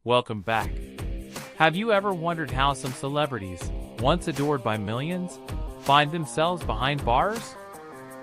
Welcome back. Have you ever wondered how some celebrities, once adored by millions, find themselves behind bars?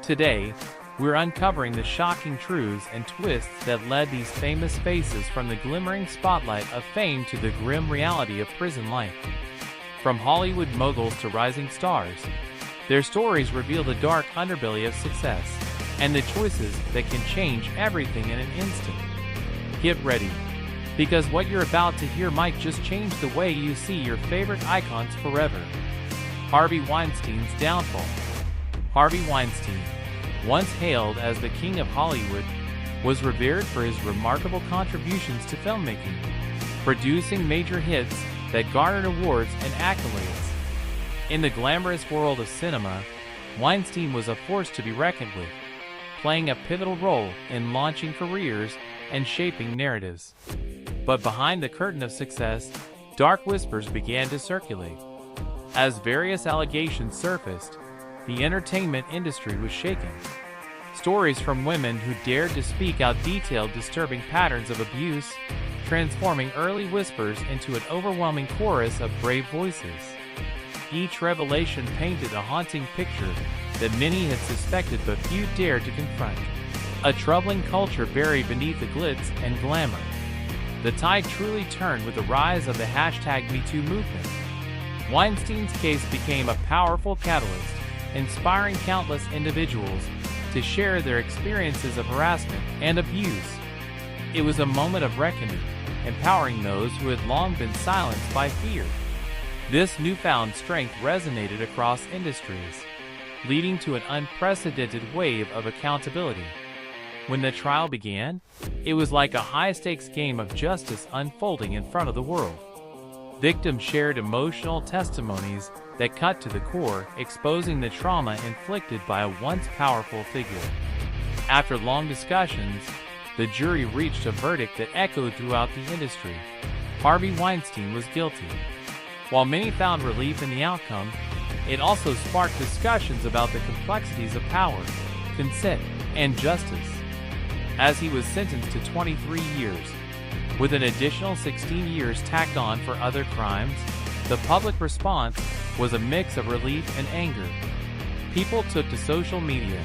Today, we're uncovering the shocking truths and twists that led these famous faces from the glimmering spotlight of fame to the grim reality of prison life. From Hollywood moguls to rising stars, their stories reveal the dark underbelly of success and the choices that can change everything in an instant. Get ready, because what you're about to hear might just change the way you see your favorite icons forever. Harvey Weinstein's downfall. Harvey Weinstein, once hailed as the king of Hollywood, was revered for his remarkable contributions to filmmaking, producing major hits that garnered awards and accolades. In the glamorous world of cinema, Weinstein was a force to be reckoned with, playing a pivotal role in launching careers and shaping narratives. But behind the curtain of success, dark whispers began to circulate. As various allegations surfaced, the entertainment industry was shaken. Stories from women who dared to speak out detailed disturbing patterns of abuse, transforming early whispers into an overwhelming chorus of brave voices. Each revelation painted a haunting picture that many had suspected but few dared to confront. A troubling culture buried beneath the glitz and glamour. The tide truly turned with the rise of the #MeToo movement. Weinstein's case became a powerful catalyst, inspiring countless individuals to share their experiences of harassment and abuse. It was a moment of reckoning, empowering those who had long been silenced by fear. This newfound strength resonated across industries, leading to an unprecedented wave of accountability. When the trial began, it was like a high-stakes game of justice unfolding in front of the world. Victims shared emotional testimonies that cut to the core, exposing the trauma inflicted by a once powerful figure. After long discussions, the jury reached a verdict that echoed throughout the industry. Harvey Weinstein was guilty. While many found relief in the outcome, it also sparked discussions about the complexities of power, consent, and justice. As he was sentenced to 23 years, with an additional 16 years tacked on for other crimes, the public response was a mix of relief and anger. People took to social media,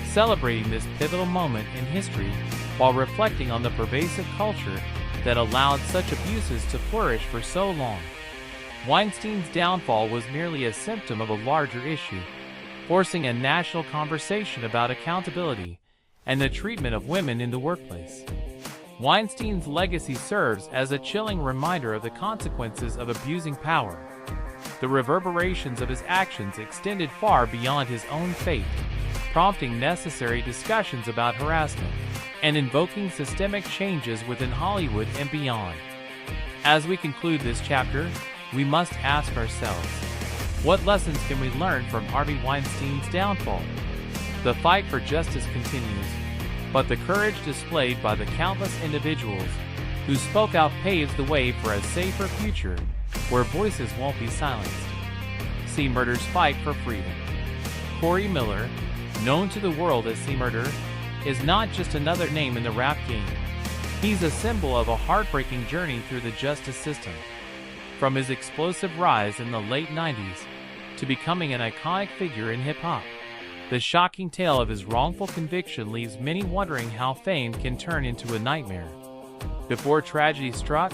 celebrating this pivotal moment in history while reflecting on the pervasive culture that allowed such abuses to flourish for so long. Weinstein's downfall was merely a symptom of a larger issue, forcing a national conversation about accountability and the treatment of women in the workplace. Weinstein's legacy serves as a chilling reminder of the consequences of abusing power. The reverberations of his actions extended far beyond his own fate, prompting necessary discussions about harassment and invoking systemic changes within Hollywood and beyond. As we conclude this chapter, we must ask ourselves, what lessons can we learn from Harvey Weinstein's downfall? The fight for justice continues, but the courage displayed by the countless individuals who spoke out paves the way for a safer future where voices won't be silenced. Shmurda's fight for freedom. Corey Miller, known to the world as Shmurda, is not just another name in the rap game. He's a symbol of a heartbreaking journey through the justice system. From his explosive rise in the late 90s to becoming an iconic figure in hip-hop, the shocking tale of his wrongful conviction leaves many wondering how fame can turn into a nightmare. Before tragedy struck,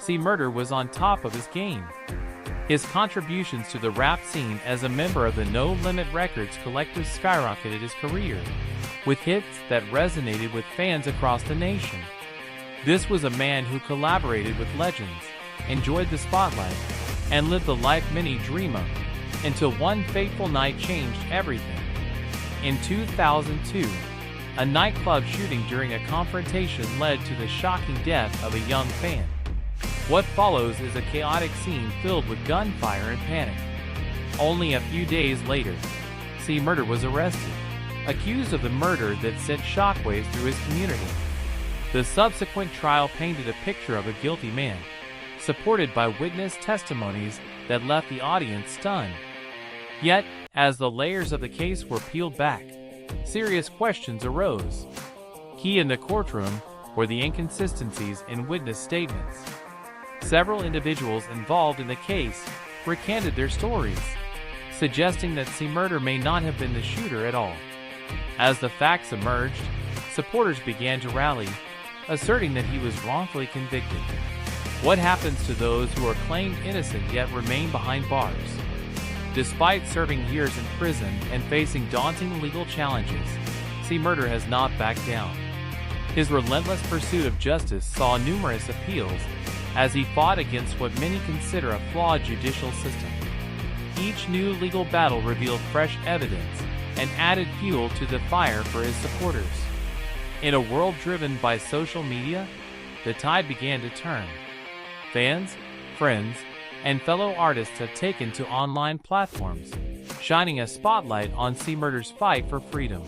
Shmurda was on top of his game. His contributions to the rap scene as a member of the No Limit Records collective skyrocketed his career, with hits that resonated with fans across the nation. This was a man who collaborated with legends, enjoyed the spotlight, and lived the life many dream of, until one fateful night changed everything. In 2002, a nightclub shooting during a confrontation led to the shocking death of a young fan. What follows is a chaotic scene filled with gunfire and panic. Only a few days later, Shmurda was arrested, accused of the murder that sent shockwaves through his community. The subsequent trial painted a picture of a guilty man, supported by witness testimonies that left the audience stunned. Yet, as the layers of the case were peeled back, serious questions arose. Key in the courtroom were the inconsistencies in witness statements. Several individuals involved in the case recanted their stories, suggesting that Shmurda may not have been the shooter at all. As the facts emerged, supporters began to rally, asserting that he was wrongfully convicted. What happens to those who are claimed innocent yet remain behind bars? Despite serving years in prison and facing daunting legal challenges, Shmurda has not backed down. His relentless pursuit of justice saw numerous appeals as he fought against what many consider a flawed judicial system. Each new legal battle revealed fresh evidence and added fuel to the fire for his supporters. In a world driven by social media, the tide began to turn. Fans, friends, and fellow artists have taken to online platforms, shining a spotlight on Shmurda's fight for freedom.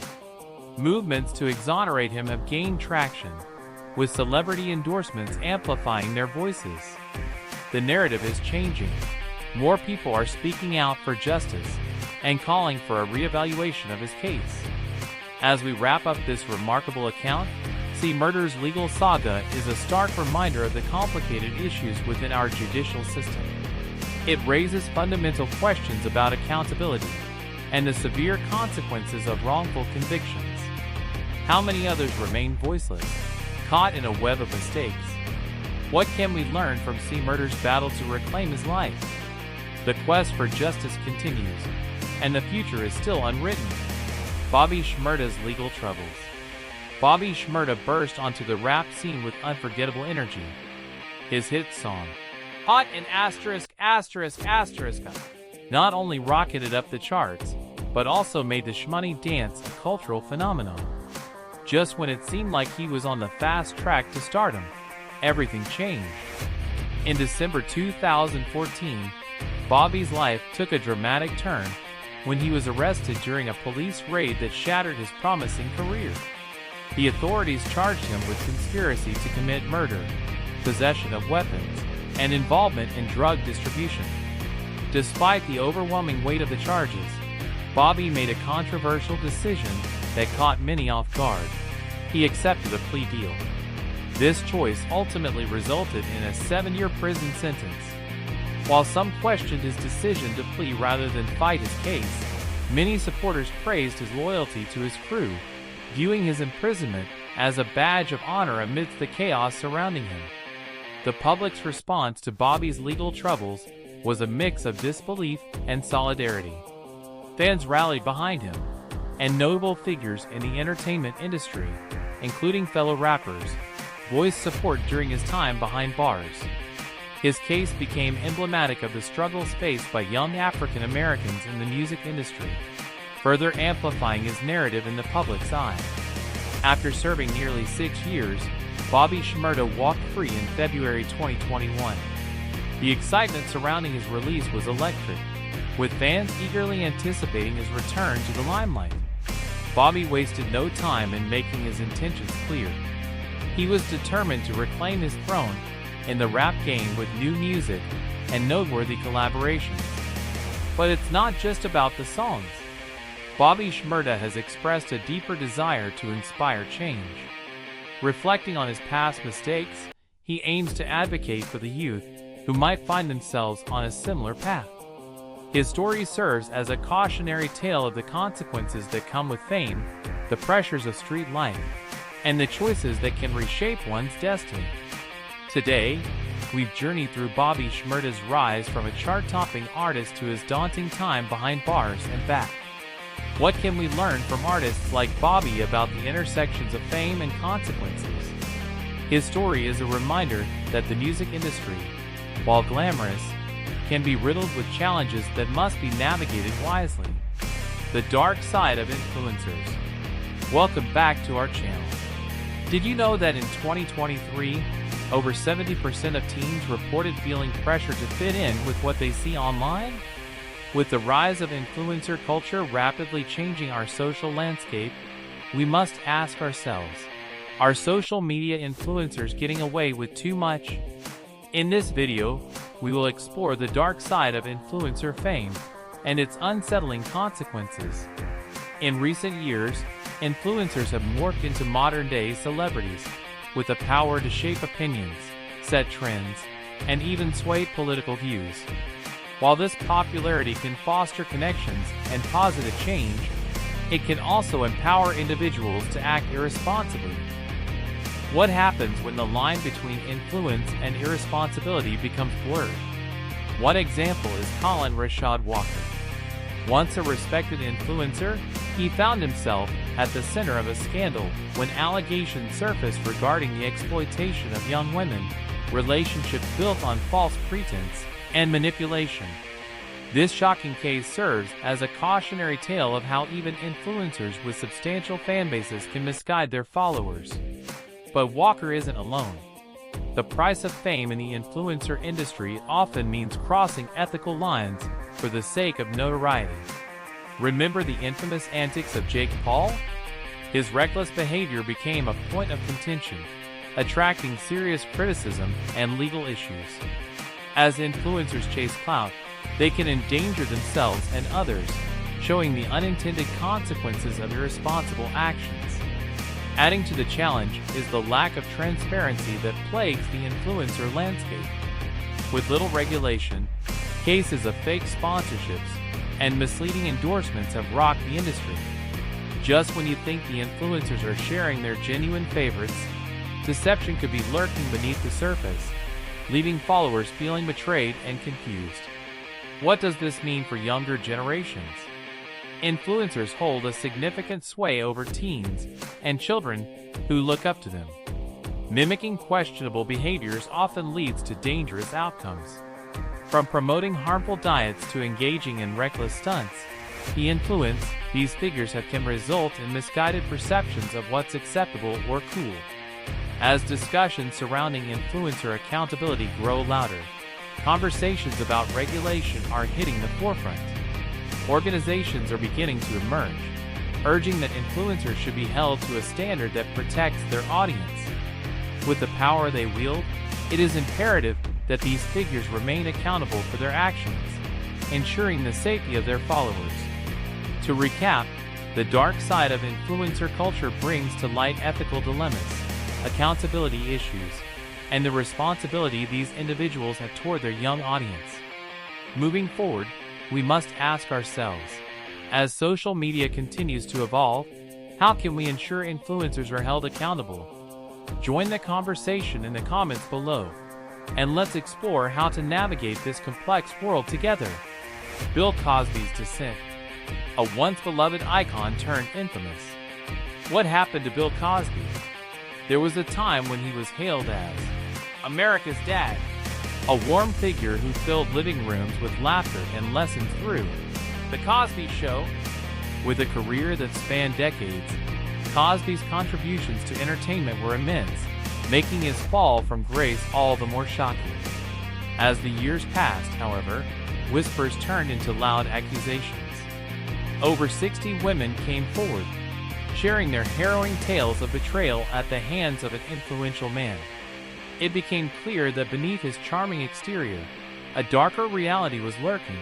Movements to exonerate him have gained traction, with celebrity endorsements amplifying their voices. The narrative is changing. More people are speaking out for justice and calling for a reevaluation of his case. As we wrap up this remarkable account, Shmurda's legal saga is a stark reminder of the complicated issues within our judicial system. It raises fundamental questions about accountability and the severe consequences of wrongful convictions. How many others remain voiceless, caught in a web of mistakes? What can we learn from Shmurda's battle to reclaim his life? The quest for justice continues, and the future is still unwritten. Bobby Shmurda's legal troubles. Bobby Shmurda burst onto the rap scene with unforgettable energy. His hit song, Hot and not only rocketed up the charts, but also made the shmoney dance a cultural phenomenon. Just when it seemed like he was on the fast track to stardom, everything changed. In December 2014, Bobby's life took a dramatic turn when he was arrested during a police raid that shattered his promising career. The authorities charged him with conspiracy to commit murder, possession of weapons, and involvement in drug distribution. Despite the overwhelming weight of the charges, Bobby made a controversial decision that caught many off guard. He accepted a plea deal. This choice ultimately resulted in a 7-year prison sentence. While some questioned his decision to plea rather than fight his case, many supporters praised his loyalty to his crew, viewing his imprisonment as a badge of honor amidst the chaos surrounding him. The public's response to Bobby's legal troubles was a mix of disbelief and solidarity. Fans rallied behind him, and notable figures in the entertainment industry, including fellow rappers, voiced support during his time behind bars. His case became emblematic of the struggles faced by young African Americans in the music industry, further amplifying his narrative in the public's eye. After serving nearly 6 years, Bobby Shmurda walked free in February 2021. The excitement surrounding his release was electric, with fans eagerly anticipating his return to the limelight. Bobby wasted no time in making his intentions clear. He was determined to reclaim his throne in the rap game with new music and noteworthy collaborations. But it's not just about the songs. Bobby Shmurda has expressed a deeper desire to inspire change. Reflecting on his past mistakes, he aims to advocate for the youth who might find themselves on a similar path. His story serves as a cautionary tale of the consequences that come with fame, the pressures of street life, and the choices that can reshape one's destiny. Today, we've journeyed through Bobby Shmurda's rise from a chart-topping artist to his daunting time behind bars and back. What can we learn from artists like Bobby about the intersections of fame and consequences? His story is a reminder that the music industry, while glamorous, can be riddled with challenges that must be navigated wisely. The dark side of influencers. Welcome back to our channel. Did you know that in 2023, over 70% of teens reported feeling pressure to fit in with what they see online? With the rise of influencer culture rapidly changing our social landscape, we must ask ourselves, are social media influencers getting away with too much? In this video, we will explore the dark side of influencer fame and its unsettling consequences. In recent years, influencers have morphed into modern-day celebrities with the power to shape opinions, set trends, and even sway political views. While this popularity can foster connections and positive change, it can also empower individuals to act irresponsibly. What happens when the line between influence and irresponsibility becomes blurred? One example is Colin Rashad Walker. Once a respected influencer, he found himself at the center of a scandal when allegations surfaced regarding the exploitation of young women, relationships built on false pretense, and manipulation. This shocking case serves as a cautionary tale of how even influencers with substantial fan bases can misguide their followers. But Walker isn't alone. The price of fame in the influencer industry often means crossing ethical lines for the sake of notoriety. Remember the infamous antics of Jake Paul? His reckless behavior became a point of contention, attracting serious criticism and legal issues. As influencers chase clout, they can endanger themselves and others, showing the unintended consequences of irresponsible actions. Adding to the challenge is the lack of transparency that plagues the influencer landscape. With little regulation, cases of fake sponsorships and misleading endorsements have rocked the industry. Just when you think the influencers are sharing their genuine favorites, deception could be lurking beneath the surface, leaving followers feeling betrayed and confused. What does this mean for younger generations? Influencers hold a significant sway over teens and children who look up to them. Mimicking questionable behaviors often leads to dangerous outcomes. From promoting harmful diets to engaging in reckless stunts, the influence these figures can result in misguided perceptions of what's acceptable or cool. As discussions surrounding influencer accountability grow louder, conversations about regulation are hitting the forefront. Organizations are beginning to emerge, urging that influencers should be held to a standard that protects their audience. With the power they wield, it is imperative that these figures remain accountable for their actions, ensuring the safety of their followers. To recap, the dark side of influencer culture brings to light ethical dilemmas, accountability issues, and the responsibility these individuals have toward their young audience. Moving forward, we must ask ourselves, as social media continues to evolve, how can we ensure influencers are held accountable? Join the conversation in the comments below, and let's explore how to navigate this complex world together. Bill Cosby's descent. A once beloved icon turned infamous. What happened to Bill Cosby? There was a time when he was hailed as America's dad, a warm figure who filled living rooms with laughter and lessons through The Cosby Show. With a career that spanned decades, Cosby's contributions to entertainment were immense, making his fall from grace all the more shocking. As the years passed, however, whispers turned into loud accusations. Over 60 women came forward, sharing their harrowing tales of betrayal at the hands of an influential man. It became clear that beneath his charming exterior, a darker reality was lurking,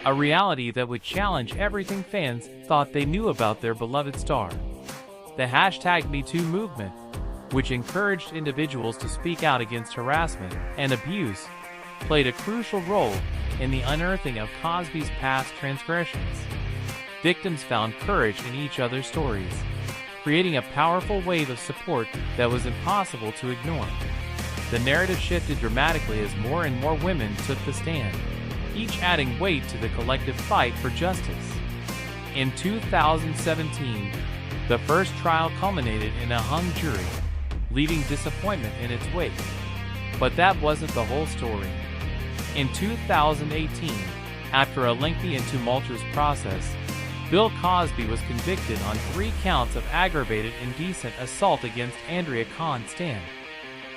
a reality that would challenge everything fans thought they knew about their beloved star. The #MeToo movement, which encouraged individuals to speak out against harassment and abuse, played a crucial role in the unearthing of Cosby's past transgressions. Victims found courage in each other's stories, creating a powerful wave of support that was impossible to ignore. The narrative shifted dramatically as more and more women took the stand, each adding weight to the collective fight for justice. In 2017, the first trial culminated in a hung jury, leaving disappointment in its wake. But that wasn't the whole story. In 2018, after a lengthy and tumultuous process, Bill Cosby was convicted on 3 counts of aggravated indecent assault against Andrea Constand.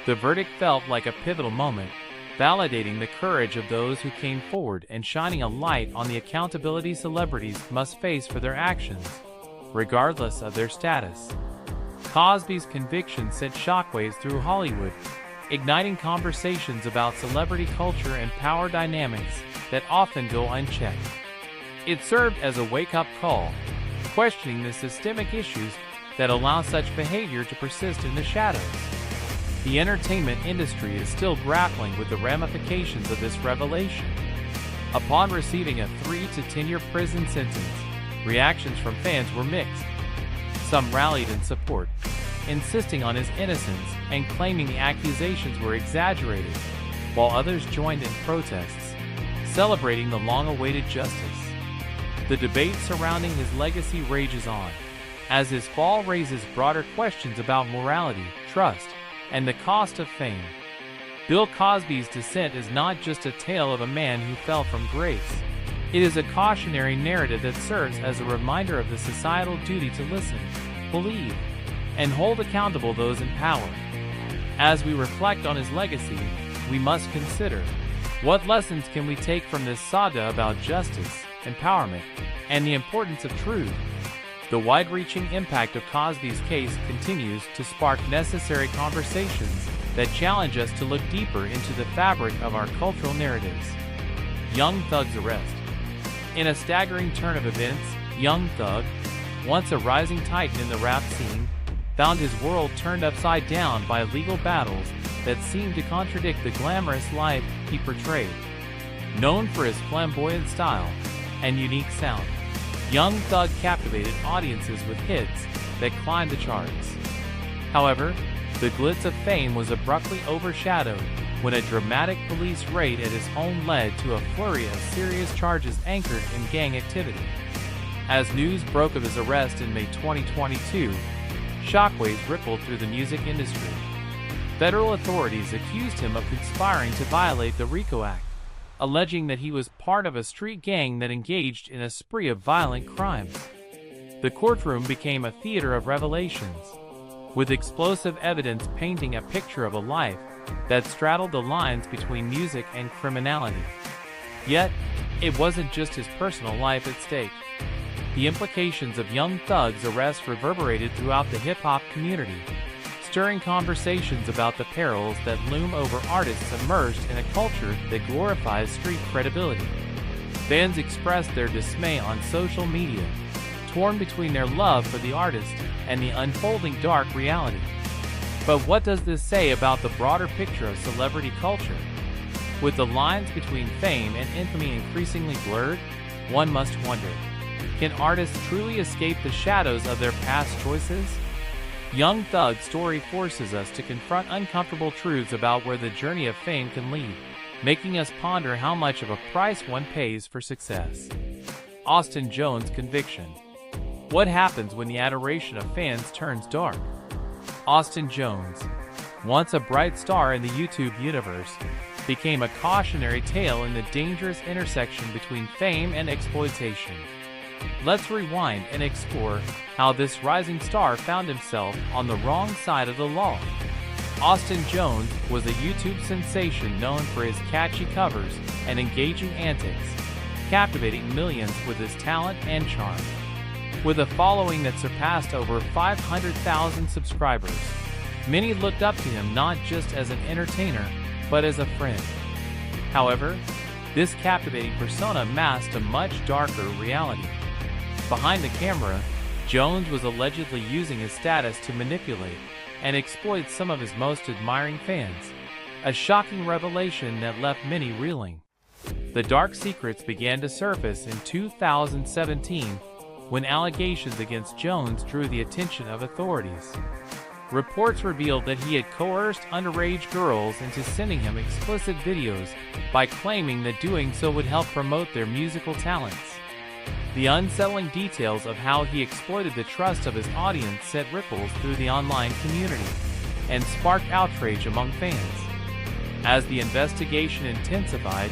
The verdict felt like a pivotal moment, validating the courage of those who came forward and shining a light on the accountability celebrities must face for their actions, regardless of their status. Cosby's conviction sent shockwaves through Hollywood, igniting conversations about celebrity culture and power dynamics that often go unchecked. It served as a wake-up call, questioning the systemic issues that allow such behavior to persist in the shadows. The entertainment industry is still grappling with the ramifications of this revelation. Upon receiving a 3 to 10-year prison sentence, reactions from fans were mixed. Some rallied in support, insisting on his innocence and claiming the accusations were exaggerated, while others joined in protests, celebrating the long-awaited justice. The debate surrounding his legacy rages on, as his fall raises broader questions about morality, trust, and the cost of fame. Bill Cosby's descent is not just a tale of a man who fell from grace. It is a cautionary narrative that serves as a reminder of the societal duty to listen, believe, and hold accountable those in power. As we reflect on his legacy, we must consider, what lessons can we take from this saga about justice, empowerment, and the importance of truth? The wide-reaching impact of Cosby's case continues to spark necessary conversations that challenge us to look deeper into the fabric of our cultural narratives. Young Thug's arrest. In a staggering turn of events, Young Thug, once a rising titan in the rap scene, found his world turned upside down by legal battles that seemed to contradict the glamorous life he portrayed. Known for his flamboyant style and unique sound, Young Thug captivated audiences with hits that climbed the charts. However, the glitz of fame was abruptly overshadowed when a dramatic police raid at his home led to a flurry of serious charges anchored in gang activity. As news broke of his arrest in May 2022, shockwaves rippled through the music industry. Federal authorities accused him of conspiring to violate the RICO Act, alleging that he was part of a street gang that engaged in a spree of violent crimes. The courtroom became a theater of revelations, with explosive evidence painting a picture of a life that straddled the lines between music and criminality. Yet, it wasn't just his personal life at stake. The implications of Young Thug's arrest reverberated throughout the hip-hop community, stirring conversations about the perils that loom over artists immersed in a culture that glorifies street credibility. Fans expressed their dismay on social media, torn between their love for the artist and the unfolding dark reality. But what does this say about the broader picture of celebrity culture? With the lines between fame and infamy increasingly blurred, one must wonder, can artists truly escape the shadows of their past choices? Young Thug's story forces us to confront uncomfortable truths about where the journey of fame can lead, making us ponder how much of a price one pays for success. Austin Jones' conviction. What happens when the adoration of fans turns dark? Austin Jones, once a bright star in the YouTube universe, became a cautionary tale in the dangerous intersection between fame and exploitation. Let's rewind and explore how this rising star found himself on the wrong side of the law. Austin Jones was a YouTube sensation known for his catchy covers and engaging antics, captivating millions with his talent and charm. With a following that surpassed over 500,000 subscribers, many looked up to him not just as an entertainer, but as a friend. However, this captivating persona masked a much darker reality. Behind the camera, Jones was allegedly using his status to manipulate and exploit some of his most admiring fans, a shocking revelation that left many reeling. The dark secrets began to surface in 2017 when allegations against Jones drew the attention of authorities. Reports revealed that he had coerced underage girls into sending him explicit videos by claiming that doing so would help promote their musical talents. The unsettling details of how he exploited the trust of his audience sent ripples through the online community and sparked outrage among fans. As the investigation intensified,